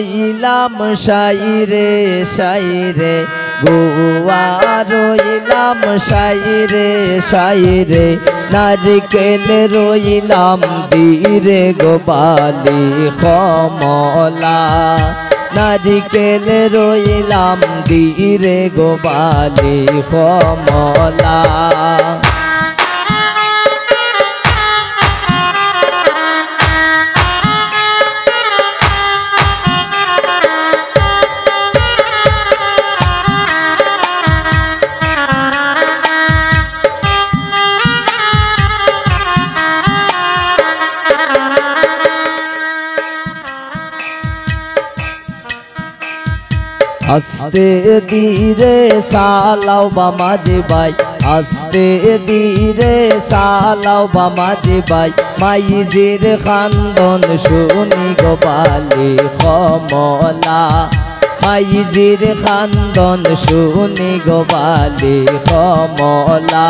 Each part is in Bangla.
রইলাম সাইরে সাইরে গোয়া রইলাম সাইরে সাইরে নারকেল রইলাম দিরে গোবালি কমলা নারিকেল রইলাম দিরে গোবালি কমলা আস্তে ধীরে সালাও বামাজে বাই আস্তে ধীরে সালাও বামাজে বাই মাইজের খান্দন শুনি গোবালি কমলা মাইজের খান্দন শুনি গোবালি কমলা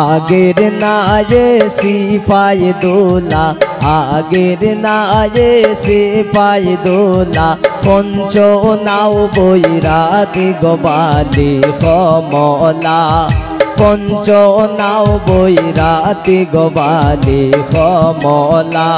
আগের নায়ে সিপাই দোলা আগের নায়ে সিপাই দোলা পঞ্চ নাও বৈরাতি গোবালি কমলা পঞ্চ নাও বৈরাতি গোবালি কমলা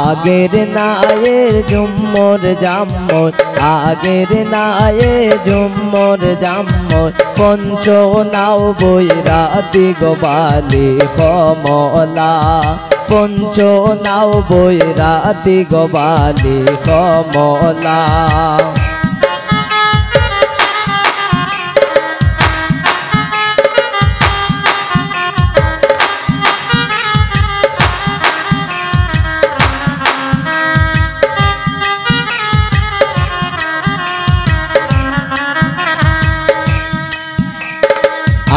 আগের নায়ের জুম্মর জাম্মর আগের নায়ে জুম্মর জাম্মর পঞ্চ নাও বৈরাতি গোবালি কমলা পঞ্চ নাও বৈরাতি গোবালি কমলা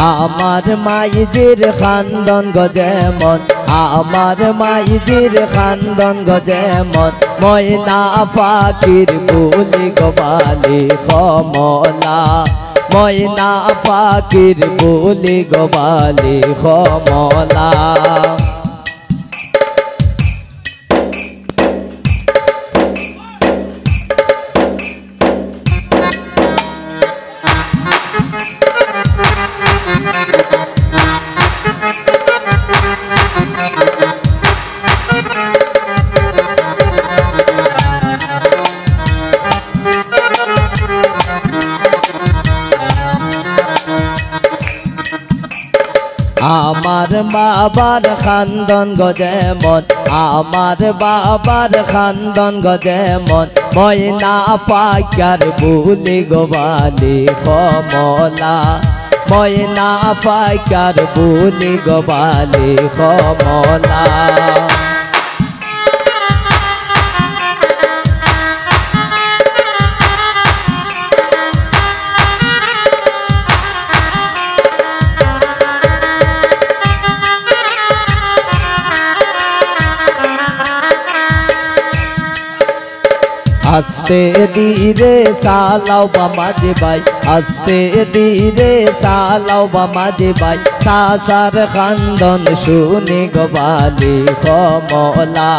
আমার মাইজির খান্দন গজেমন আমার মাইজির খান্দন গজেমন ময়না পাখির বুলি গোবালি কমলা ময়না পাখির বুলি গোবালি কমলা আমার বাবার খান্দন গজেমন আমার বাবার খান্দন গজেমন ময়না পাকার বুলি গোবালি কমলা ময়না পাকার বুলি গোবালি কমলা আস্তে ধীরে সালাও বামাজে বাই আস্তে ধীরে সালাও বামাজে বাই সাসার খান্দন শুনি গোবালি কমলা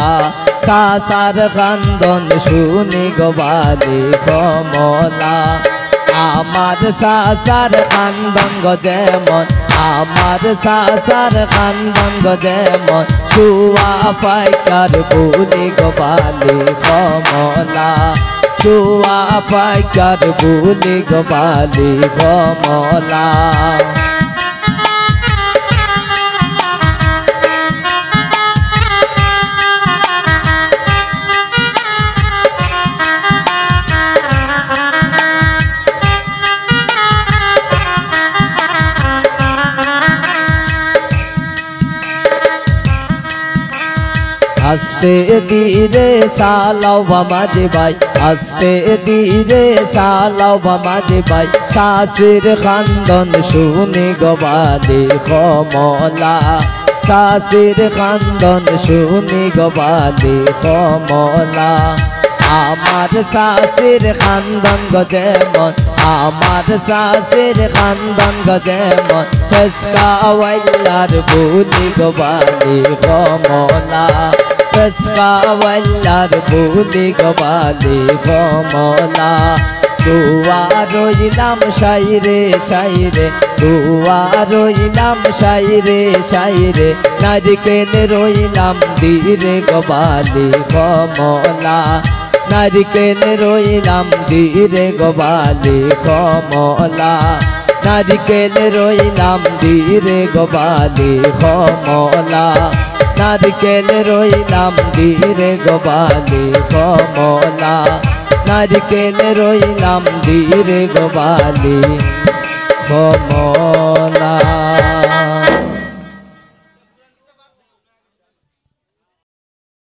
সাসার খান্দন শুনি গোবালি কমলা আমার সাসার খান্দন গজেমন আমার সাসার খান্দন গজেমন শুয়া পাইকার বুলি গোবালি কমলা শুয়া পাইকার বুলি গোবালি কমলা আস্তে ধীরে চালাও মাঝে ভাই আস্তে ধীরে চালাও মাঝে ভাই শাশির খান্দন শুনি গবালি কমলা শাশির খান্দন শুনি গবালি কমলা আমার শাশির খান্দন গজেমন আমার শাশির খান্দন গজেমন ফেসকা ওয়াল্লার বুলি গবালি কমলা ফেসকা ওয়াল্লার বুলি গবালি কমলা দুয়া রইলাম শাইরে শাইরে দুয়া রইলাম শাইরে শাইরে নারিকেল রইলাম ধীরে গবালি কমলা নারিকেল রইলাম ধীরে গবালি কমলা নারিকেল রইলাম ধীরে গবালি কমলা নারিকেল রইলাম ধীরে গবালি কমলা নারিকেল রইলাম ধীরে গবালি